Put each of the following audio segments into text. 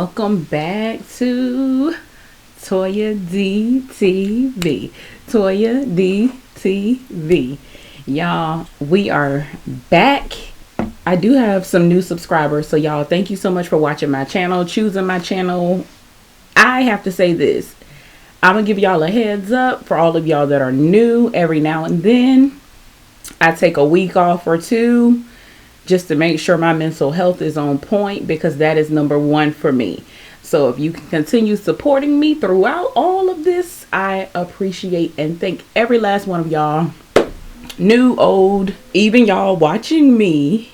welcome back to Toya DTV. Toya DTV. Y'all, we are back. I do have some new subscribers, so y'all, thank you so much for watching my channel, choosing my channel. I have to say this. I'm going to give y'all a heads up for all of y'all that are new. Every now and then, I take a week off or two just to make sure my mental health is on point, because that is number one for me. So if you can continue supporting me throughout all of this, I appreciate and thank every last one of y'all. New, old, even y'all watching me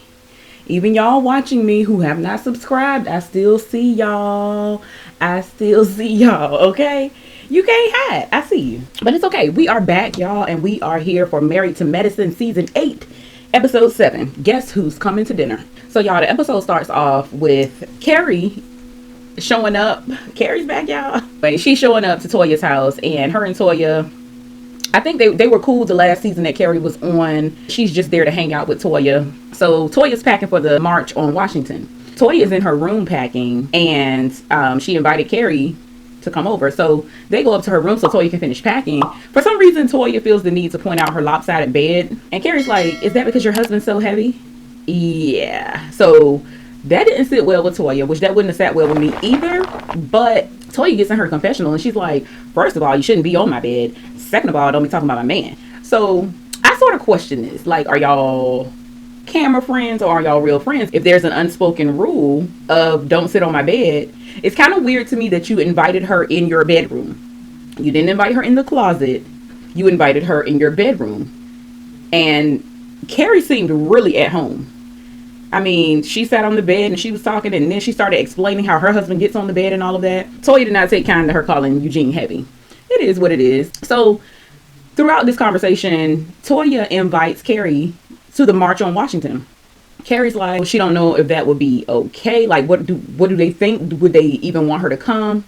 who have not subscribed. I still see y'all. Okay? You can't hide. I see you. But it's okay. We are back, y'all, and we are here for Married to Medicine Season 8. Episode 7, Guess Who's Coming to Dinner? So, y'all, the episode starts off with Kari showing up. Kari's back, y'all. But she's showing up to Toya's house, and her and Toya, I think they were cool the last season that Kari was on. She's just there to hang out with Toya. So, Toya's packing for the march on Washington. Toya is in her room packing, and she invited Kari to come over. So they go up to her room so Toya can finish packing. For some reason, Toya feels the need to point out her lopsided bed. And Kari's like, is that because your husband's so heavy? Yeah. So that didn't sit well with Toya, which that wouldn't have sat well with me either. But Toya gets in her confessional and she's like, first of all, you shouldn't be on my bed. Second of all, don't be talking about my man. So I sort of question this. Like, are y'all camera friends or are y'all real friends? If there's an unspoken rule of don't sit on my bed, it's kind of weird to me that you invited her in your bedroom. You didn't invite her in the closet. You invited her in your bedroom. And Kari seemed really at home. I mean, she sat on the bed and she was talking, and then she started explaining how her husband gets on the bed and all of that. Toya did not take kind to her calling Eugene heavy. It is what it is. So throughout this conversation, Toya invites Kari to the March on Washington. Kari's like, she don't know if that would be okay. Like, what do they think? Would they even want her to come?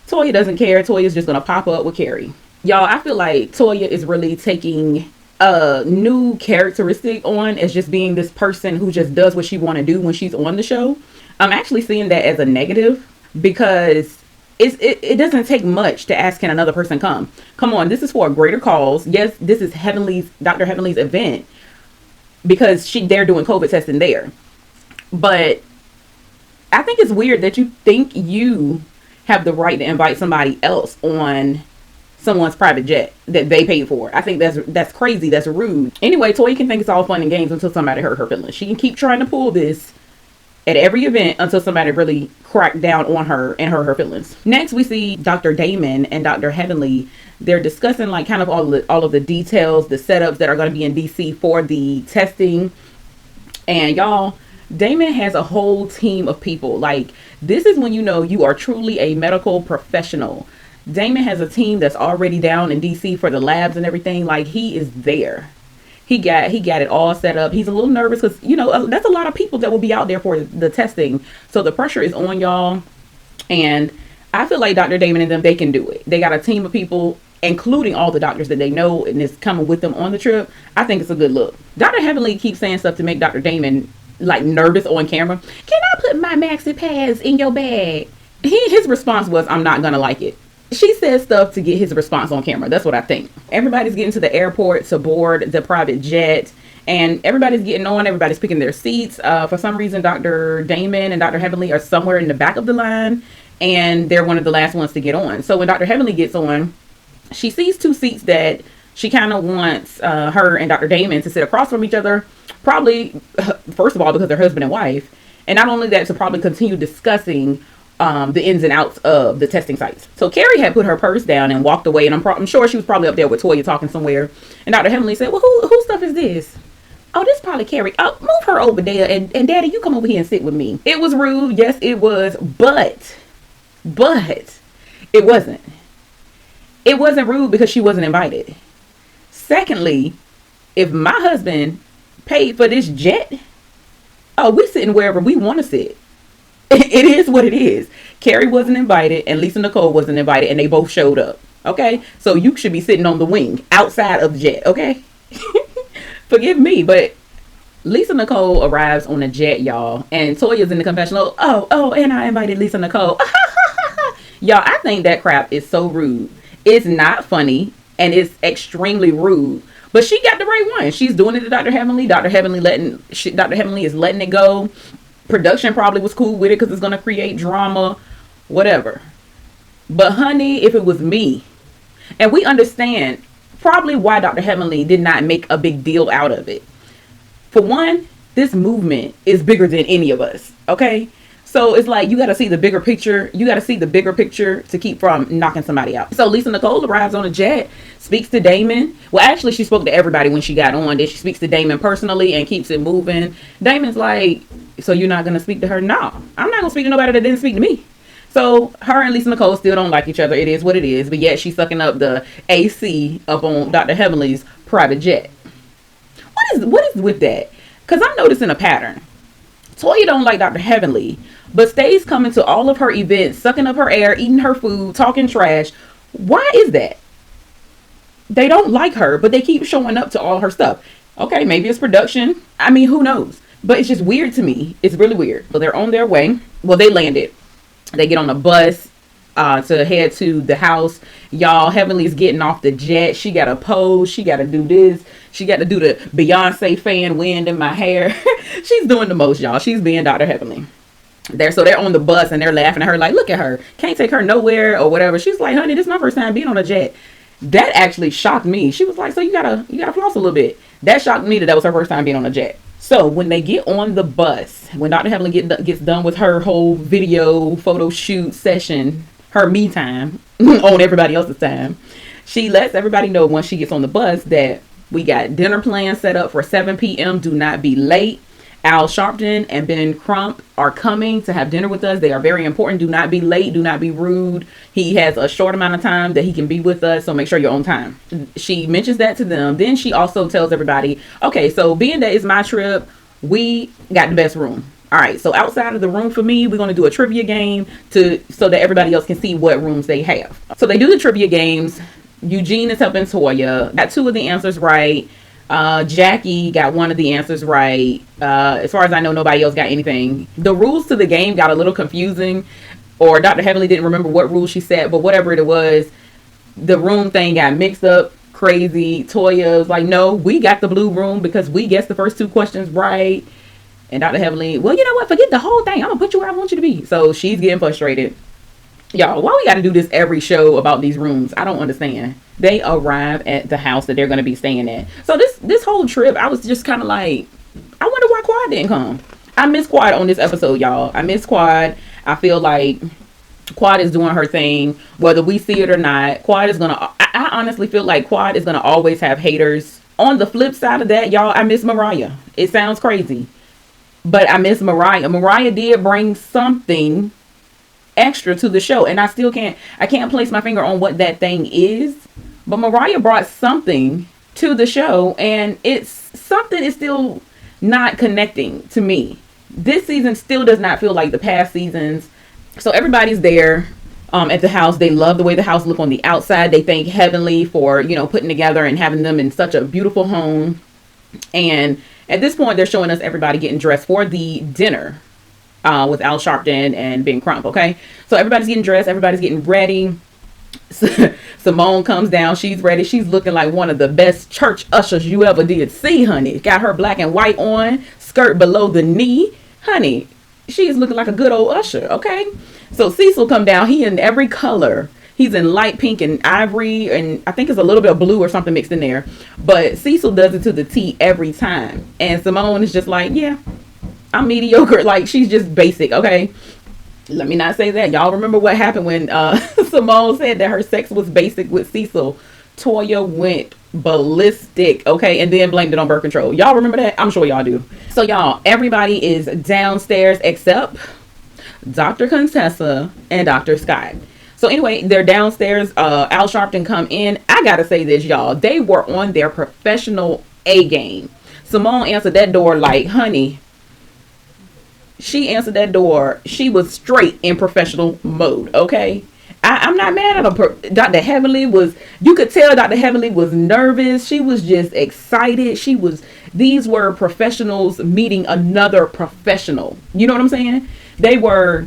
Toya doesn't care. Toya's just gonna pop up with Kari. Y'all, I feel like Toya is really taking a new characteristic on as just being this person who just does what she want to do when she's on the show. I'm actually seeing that as a negative, because it doesn't take much to ask, can another person come? Come on, this is for a greater cause. Yes, this is Dr. Heavenly's event, because they're doing COVID testing there. But I think it's weird that you think you have the right to invite somebody else on someone's private jet that they paid for. I think that's crazy. That's rude. Anyway, Toya can think it's all fun and games until somebody hurt her feelings. She can keep trying to pull this at every event until somebody really cracked down on her and hurt her feelings. Next, we see Dr. Damon and Dr. Heavenly. They're discussing like kind of all of the details, the setups that are going to be in DC for the testing. And y'all, Damon has a whole team of people. Like, this is when you know you are truly a medical professional. Damon has a team that's already down in DC for the labs and everything. Like, he is there. He got it all set up. He's a little nervous because, you know, that's a lot of people that will be out there for the testing. So the pressure is on y'all. And I feel like Dr. Damon and them, they can do it. They got a team of people, including all the doctors that they know and is coming with them on the trip. I think it's a good look. Dr. Heavenly keeps saying stuff to make Dr. Damon like nervous on camera. Can I put my maxi pads in your bag? His response was, I'm not gonna like it. She says stuff to get his response on camera. That's what I think. Everybody's getting to the airport to board the private jet, and everybody's getting on. Everybody's picking their seats. For some reason, Dr. Damon and Dr. Heavenly are somewhere in the back of the line, and they're one of the last ones to get on. So when Dr. Heavenly gets on, she sees two seats that she kind of wants her and Dr. Damon to sit across from each other. Probably, first of all, because they're husband and wife. And not only that, to probably continue discussing the ins and outs of the testing sites. So Kari had put her purse down and walked away, and I'm sure she was probably up there with Toya talking somewhere. And Dr. Heavenly said, well, whose stuff is this? Oh, this is probably Kari. Oh, move her over there, and Daddy, you come over here and sit with me. It was rude. Yes, it was. But it wasn't. It wasn't rude because she wasn't invited. Secondly, if my husband paid for this jet, oh, we're sitting wherever we want to sit. It is what it is. Kari wasn't invited and Lisa Nicole wasn't invited, and they both showed up. Okay? So you should be sitting on the wing outside of the jet. Okay? Forgive me, but Lisa Nicole arrives on a jet, y'all, and Toya's in the confessional. Oh, and I invited Lisa Nicole. Y'all, I think that crap is so rude. It's not funny, and it's extremely rude. But she got the right one. She's doing it to Dr. Heavenly. Dr. Heavenly is letting it go. Production probably was cool with it because it's going to create drama, whatever. But honey, if it was me, and we understand probably why Dr. Heavenly did not make a big deal out of it. For one, this movement is bigger than any of us, okay? So it's like you got to see the bigger picture. You got to see the bigger picture to keep from knocking somebody out. So Lisa Nicole arrives on a jet, speaks to Damon. Well, actually, she spoke to everybody when she got on. Then she speaks to Damon personally and keeps it moving. Damon's like, so you're not going to speak to her? No, I'm not going to speak to nobody that didn't speak to me. So her and Lisa Nicole still don't like each other. It is what it is. But yet she's sucking up the AC up on Dr. Heavenly's private jet. What is with that? Because I'm noticing a pattern. Toya don't like Dr. Heavenly, but stays coming to all of her events, sucking up her air, eating her food, talking trash. Why is that? They don't like her, but they keep showing up to all her stuff. Okay, maybe it's production. I mean, who knows? But it's just weird to me. It's really weird. So they're on their way. Well, they landed. They get on a bus to head to the house. Y'all, Heavenly's getting off the jet. She got to pose. She got to do this. She got to do the Beyonce fan wind in my hair. She's doing the most, y'all. She's being Dr. Heavenly. They're on the bus and they're laughing at her like, look at her. Can't take her nowhere or whatever. She's like, honey, this is my first time being on a jet. That actually shocked me. She was like, so you gotta floss a little bit. That shocked me that was her first time being on a jet. So when they get on the bus, when Dr. Heavenly gets done with her whole video photo shoot session, her me time on everybody else's time, she lets everybody know once she gets on the bus that we got dinner plans set up for 7 p.m. Do not be late. Al Sharpton and Ben Crump are coming to have dinner with us. They are very important. Do not be late. Do not be rude. He has a short amount of time that he can be with us, so make sure you're on time. She mentions that to them. Then she also tells everybody, okay, so being that it's my trip, we got the best room. All right, so outside of the room for me, we're going to do a trivia game so that everybody else can see what rooms they have. So they do the trivia games. Eugene is helping Toya. Got 2 of the answers right. Jackie got 1 of the answers right. As far as I know, nobody else got anything. The rules to the game got a little confusing, or Dr. Heavenly didn't remember what rule she said, but whatever it was, the room thing got mixed up crazy. Toya was like, no, we got the blue room because we guessed the first 2 questions right. And Dr. Heavenly, well, you know what? Forget the whole thing. I'm gonna put you where I want you to be. So she's getting frustrated. Y'all, why we got to do this every show about these rooms? I don't understand. They arrive at the house that they're going to be staying at. So this whole trip, I was just kind of like, I wonder why Quad didn't come. I miss Quad on this episode, y'all. I miss Quad. I feel like Quad is doing her thing, whether we see it or not. Quad is going to, I honestly feel like Quad is going to always have haters. On the flip side of that, y'all, I miss Mariah. It sounds crazy, but I miss Mariah. Mariah did bring something extra to the show, and I can't place my finger on what that thing is, but Mariah brought something to the show, and it's something is still not connecting to me. This season still does not feel like the past seasons. So everybody's there at the house. They love the way the house look on the outside. They thank Heavenly for putting together and having them in such a beautiful home. And at this point, they're showing us everybody getting dressed for the dinner with Al Sharpton and Ben Crump, okay? So everybody's getting dressed. Everybody's getting ready. Simone comes down. She's ready. She's looking like one of the best church ushers you ever did see, honey. Got her black and white on, skirt below the knee. Honey, she's looking like a good old usher, okay? So Cecil come down. He in every color. He's in light pink and ivory, and I think it's a little bit of blue or something mixed in there. But Cecil does it to the T every time. And Simone is just like, yeah, I'm mediocre. Like, she's just basic, okay? Let me not say that. Y'all remember what happened when Simone said that her sex was basic with Cecil. Toya went ballistic, okay? And then blamed it on birth control. Y'all remember that? I'm sure y'all do. So, y'all, everybody is downstairs except Dr. Contessa and Dr. Scott. So, anyway, they're downstairs. Al Sharpton come in. I gotta say this, y'all. They were on their professional A game. Simone answered that door like, honey, she answered that door. She was straight in professional mode, okay? I'm not mad at her. Dr. Heavenly was, you could tell Dr. Heavenly was nervous. She was just excited. She was These were professionals meeting another professional. You know what I'm saying? They were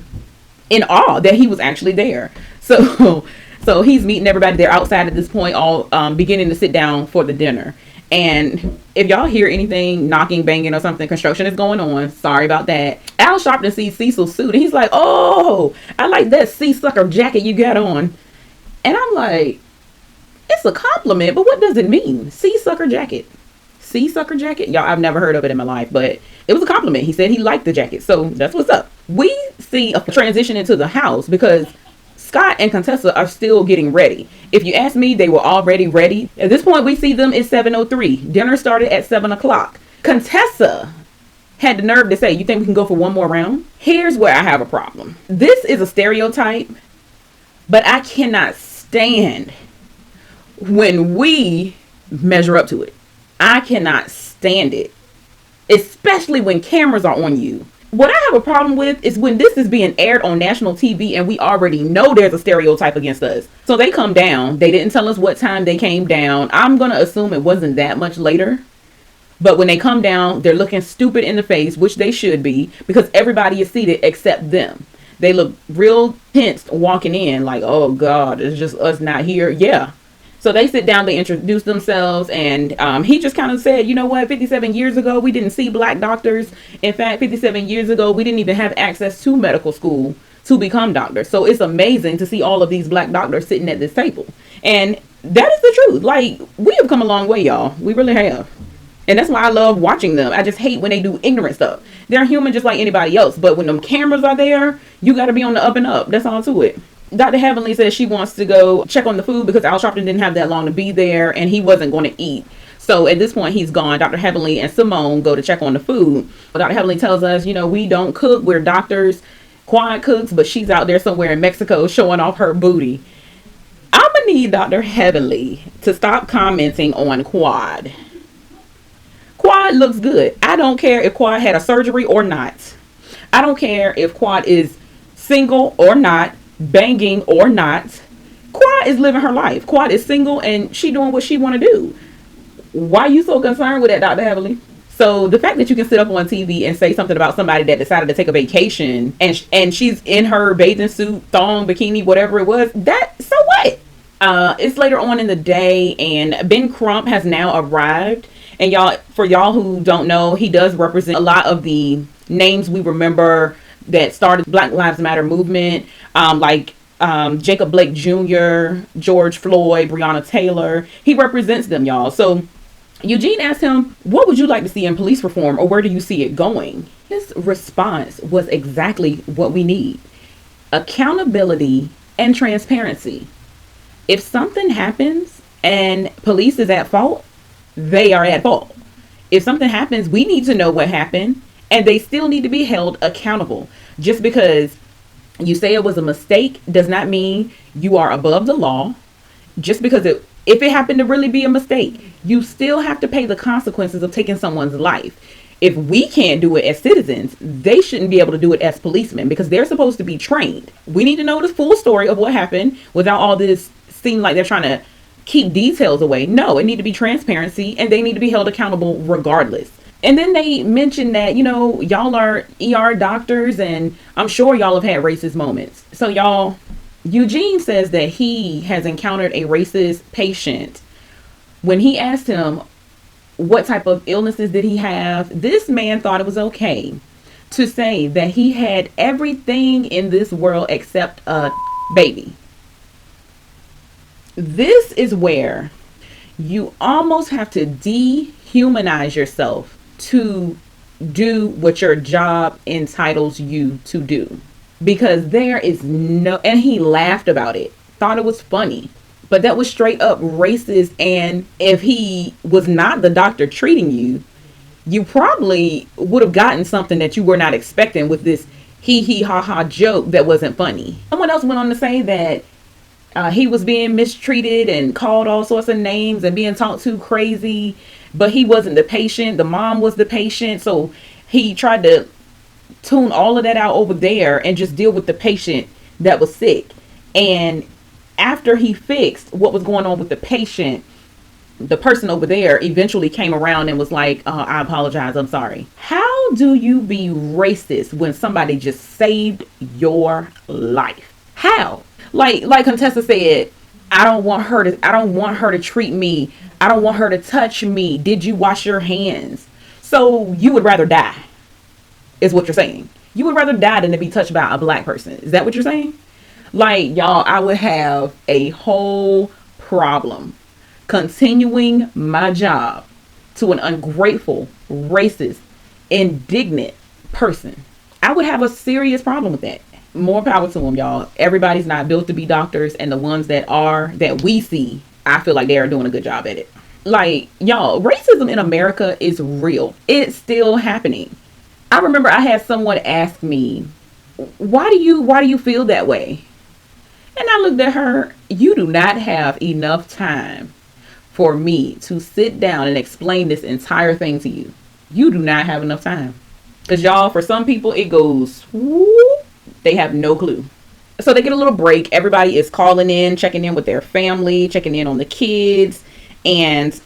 in awe that he was actually there. So so he's meeting everybody. They're outside at this point, all beginning to sit down for the dinner. And if y'all hear anything knocking, banging or something, construction is going on. Sorry about that. Al Sharpton sees Cecil's suit and he's like, oh, I like that sea sucker jacket you got on. And I'm like, it's a compliment, but what does it mean? Sea sucker jacket. Sea sucker jacket? Y'all, I've never heard of it in my life, but it was a compliment. He said he liked the jacket. So that's what's up. We see a transition into the house because Scott and Contessa are still getting ready. If you ask me, they were already ready. At this point, we see them at 7:03. Dinner started at 7 o'clock. Contessa had the nerve to say, you think we can go for one more round? Here's where I have a problem. This is a stereotype, but I cannot stand when we measure up to it. I cannot stand it, especially when cameras are on you. What I have a problem with is when this is being aired on national TV and we already know there's a stereotype against us. So they come down. They didn't tell us what time they came down. I'm going to assume it wasn't that much later. But when they come down, they're looking stupid in the face, which they should be, because everybody is seated except them. They look real tense walking in like, oh God, it's just us not here. Yeah. So they sit down, they introduce themselves, and he just kind of said, you know what, 57 years ago, we didn't see black doctors. In fact, 57 years ago, we didn't even have access to medical school to become doctors. So it's amazing to see all of these black doctors sitting at this table. And that is the truth. Like, we have come a long way, y'all. We really have. And that's why I love watching them. I just hate when they do ignorant stuff. They're human just like anybody else. But when them cameras are there, you got to be on the up and up. That's all to it. Dr. Heavenly says she wants to go check on the food because Al Sharpton didn't have that long to be there and he wasn't going to eat. So at this point, he's gone. Dr. Heavenly and Simone go to check on the food. But Dr. Heavenly tells us, you know, we don't cook. We're doctors. Quad cooks, but she's out there somewhere in Mexico showing off her booty. I'm going to need Dr. Heavenly to stop commenting on Quad. Quad looks good. I don't care if Quad had a surgery or not. I don't care if Quad is single or not, banging or not. Quad is living her life. Quad is single and she doing what she want to do. Why are you so concerned with that, Dr. Heavenly? So the fact that you can sit up on TV and say something about somebody that decided to take a vacation and she's in her bathing suit, thong, bikini, whatever it was, that, so what? It's later on in the day and Ben Crump has now arrived. And y'all, for y'all who don't know, he does represent a lot of the names we remember that started Black Lives Matter movement, like Jacob Blake Jr., George Floyd, Breonna Taylor. He represents them, y'all. So Eugene asked him, what would you like to see in police reform, or where do you see it going? His response was exactly what we need: accountability and transparency. If something happens and police is at fault, they are at fault. If something happens, we need to know what happened, and they still need to be held accountable. Just because you say it was a mistake does not mean you are above the law. Just because if it happened to really be a mistake, you still have to pay the consequences of taking someone's life. If we can't do it as citizens, they shouldn't be able to do it as policemen because they're supposed to be trained. We need to know the full story of what happened without all this seem like they're trying to keep details away. No, it need to be transparency and they need to be held accountable regardless. And then they mentioned that, you know, y'all are ER doctors and I'm sure y'all have had racist moments. So y'all, Eugene says that he has encountered a racist patient. When he asked him what type of illnesses did he have, this man thought it was okay to say that he had everything in this world except a baby. This is where you almost have to dehumanize yourself to do what your job entitles you to do. Because there is no, and he laughed about it, thought it was funny, but that was straight up racist. And if he was not the doctor treating you, you probably would have gotten something that you were not expecting with this hee ha ha joke that wasn't funny. Someone else went on to say that he was being mistreated and called all sorts of names and being talked to crazy, but he wasn't the patient. The mom was the patient. So he tried to tune all of that out over there and just deal with the patient that was sick. And after he fixed what was going on with the patient, the person over there eventually came around and was like, I apologize, I'm sorry. How do you be racist when somebody just saved your life? How? Like Contessa said, I don't want her to treat me. I don't want her to touch me. Did you wash your hands? So you would rather die, is what you're saying. You would rather die than to be touched by a black person. Is that what you're saying? Like, y'all, I would have a whole problem continuing my job to an ungrateful, racist, indignant person. I would have a serious problem with that. More power to them, y'all. Everybody's not built to be doctors, and the ones that are, that we see, I feel like they are doing a good job at it. Like, y'all, racism in America is real. It's still happening. I remember I had someone ask me, why do you feel that way? And I looked at her, you do not have enough time for me to sit down and explain this entire thing to you. You do not have enough time. Because y'all, for some people, it goes, whoop, they have no clue. So they get a little break. Everybody is calling in, checking in with their family, checking in on the kids. And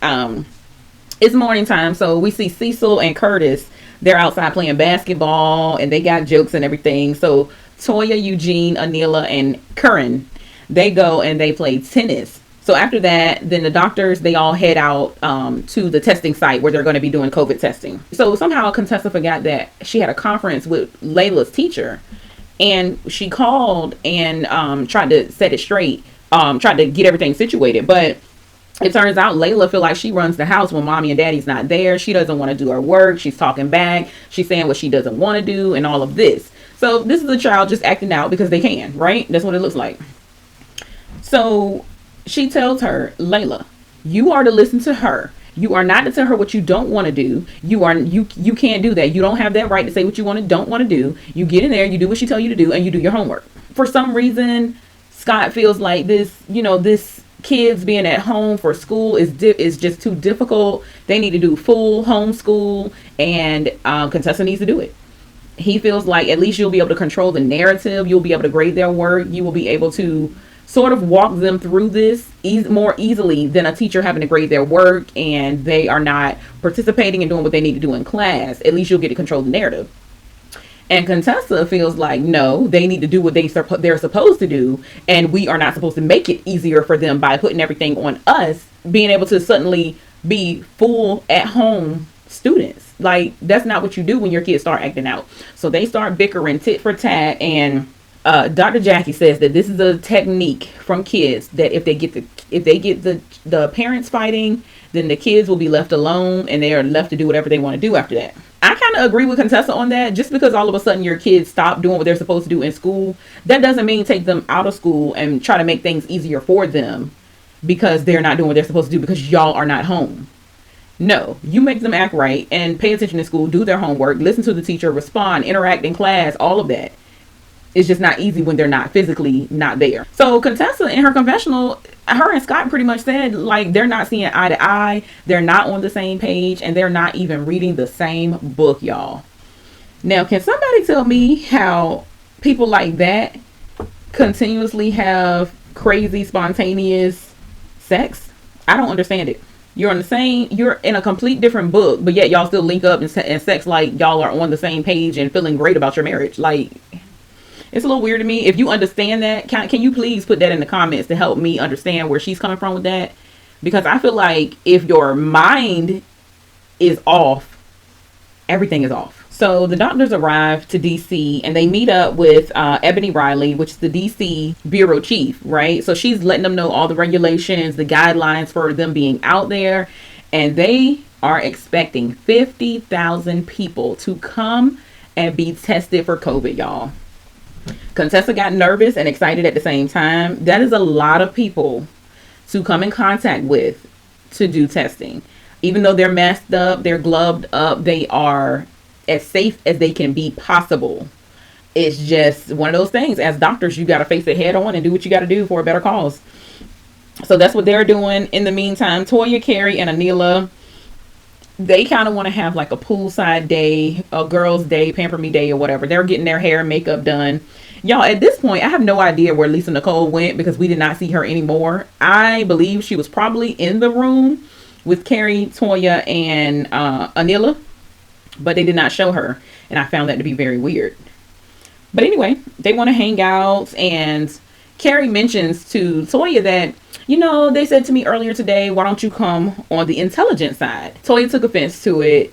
it's morning time. So we see Cecil and Curtis. They're outside playing basketball and they got jokes and everything. So Toya, Eugene, Anila, and Curran, they go and they play tennis. So after that, then the doctors, they all head out to the testing site where they're going to be doing COVID testing. So somehow Contessa forgot that she had a conference with Layla's teacher. And she called and tried to set it straight, tried to get everything situated. But it turns out Layla feel like she runs the house when mommy and daddy's not there. She doesn't want to do her work. She's talking back. She's saying what she doesn't want to do and all of this. So this is a child just acting out because they can, right? That's what it looks like. So she tells her, Layla, you are to listen to her. You are not to tell her what you don't want to do. You can't do that. You don't have that right to say what you don't want to do. You get in there, you do what she tells you to do, and you do your homework. For some reason, Scott feels like this kids being at home for school is just too difficult. They need to do full homeschool, and Contessa needs to do it. He feels like at least you'll be able to control the narrative. You'll be able to grade their work. You will be able to sort of walk them through this more easily than a teacher having to grade their work and they are not participating and doing what they need to do in class. At least you'll get to control the narrative. And Contessa feels like, no, they need to do what they're supposed to do. And we are not supposed to make it easier for them by putting everything on us, being able to suddenly be full at home students. Like, that's not what you do when your kids start acting out. So they start bickering tit for tat, and Dr. Jackie says that this is a technique from kids that if they get the parents fighting, then the kids will be left alone and they are left to do whatever they want to do after that. I kind of agree with Contessa on that. Just because all of a sudden your kids stop doing what they're supposed to do in school, that doesn't mean take them out of school and try to make things easier for them because they're not doing what they're supposed to do because y'all are not home. No, you make them act right and pay attention in school, do their homework, listen to the teacher, respond, interact in class, all of that. It's just not easy when they're not physically not there. So Contessa in her confessional, her and Scott pretty much said like they're not seeing eye to eye. They're not on the same page and they're not even reading the same book, y'all. Now, can somebody tell me how people like that continuously have crazy, spontaneous sex? I don't understand it. You're in a complete different book, but yet y'all still link up and sex like y'all are on the same page and feeling great about your marriage. Like, it's a little weird to me. If you understand that, can you please put that in the comments to help me understand where she's coming from with that? Because I feel like if your mind is off, everything is off. So the doctors arrive to DC and they meet up with Ebony Riley, which is the DC bureau chief, right? So she's letting them know all the regulations, the guidelines for them being out there. And they are expecting 50,000 people to come and be tested for COVID, y'all. Contessa got nervous and excited at the same time. That is a lot of people to come in contact with to do testing. Even though they're masked up, they're gloved up, they are as safe as they can be possible. It's just one of those things. As doctors, you got to face it head on and do what you got to do for a better cause. So that's what they're doing. In the meantime, Toya, Kari, and Anila, they kind of want to have like a poolside day, a girls' day, pamper me day or whatever. They're getting their hair and makeup done Y'all, at this point, I have no idea where Lisa Nicole went because we did not see her anymore. I believe she was probably in the room with Kari, Toya, and Anila, but they did not show her. And I found that to be very weird. But anyway, they want to hang out, and Kari mentions to Toya that, you know, they said to me earlier today, why don't you come on the intelligent side? Toya took offense to it.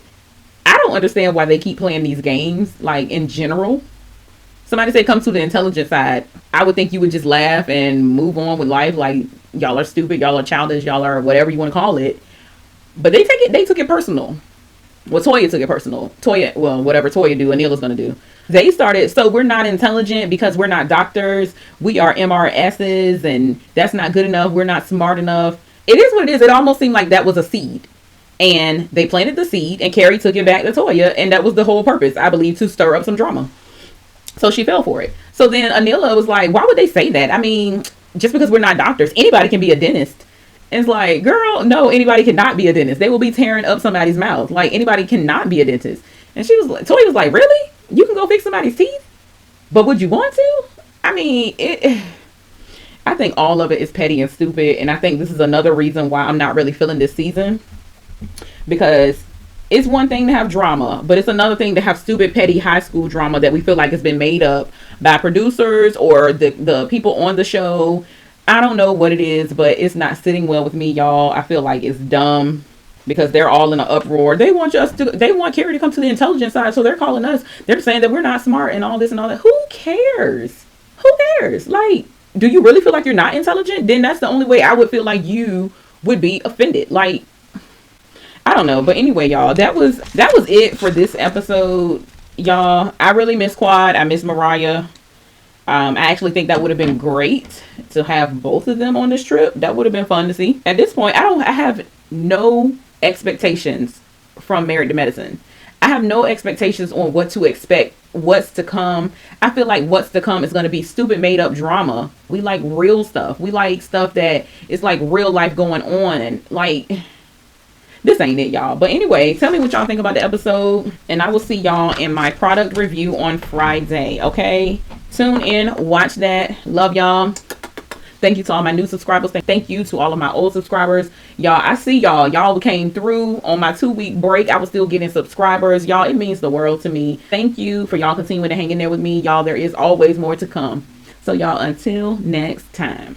I don't understand why they keep playing these games, like, in general. Somebody said come to the intelligent side. I would think you would just laugh and move on with life, like, y'all are stupid, y'all are childish, y'all are whatever you want to call it. But they took it personal. Well, Toya took it personal. Whatever Toya do, Anila's gonna do. They started, so we're not intelligent because we're not doctors. We are MRSs, and that's not good enough. We're not smart enough. It is what it is. It almost seemed like that was a seed. And they planted the seed, and Kari took it back to Toya, and that was the whole purpose, I believe, to stir up some drama. So she fell for it. So then Anila was like, why would they say that? I mean, just because we're not doctors, anybody can be a dentist. And it's like, girl, no, anybody cannot be a dentist. They will be tearing up somebody's mouth. Like, anybody cannot be a dentist. And Toya was like, really? You can go fix somebody's teeth? But would you want to? I mean, I think all of it is petty and stupid. And I think this is another reason why I'm not really feeling this season. Because it's one thing to have drama, but it's another thing to have stupid, petty high school drama that we feel like has been made up by producers or the people on the show. I don't know what it is, but it's not sitting well with me, y'all. I feel like it's dumb. Because they're all in an uproar. They want Kari to come to the intelligent side, so they're calling us. They're saying that we're not smart and all this and all that. Who cares? Who cares? Like, do you really feel like you're not intelligent? Then that's the only way I would feel like you would be offended. Like, I don't know. But anyway, y'all, that was it for this episode, y'all. I really miss Quad. I miss Mariah. I actually think that would have been great to have both of them on this trip. That would have been fun to see. At this point, I have no expectations from Married to Medicine. I have no expectations on what to expect, what's to come. I feel like what's to come is going to be stupid made up drama. We like real stuff. We like stuff that is like real life going on. Like, this ain't it, y'all. But anyway, tell me what y'all think about the episode, and I will see y'all in my product review on Friday. Okay, tune in, watch that. Love y'all. Thank you to all my new subscribers. Thank you to all of my old subscribers. Y'all, I see y'all. Y'all came through on my 2-week break. I was still getting subscribers. Y'all, it means the world to me. Thank you for y'all continuing to hang in there with me. Y'all, there is always more to come. So y'all, until next time.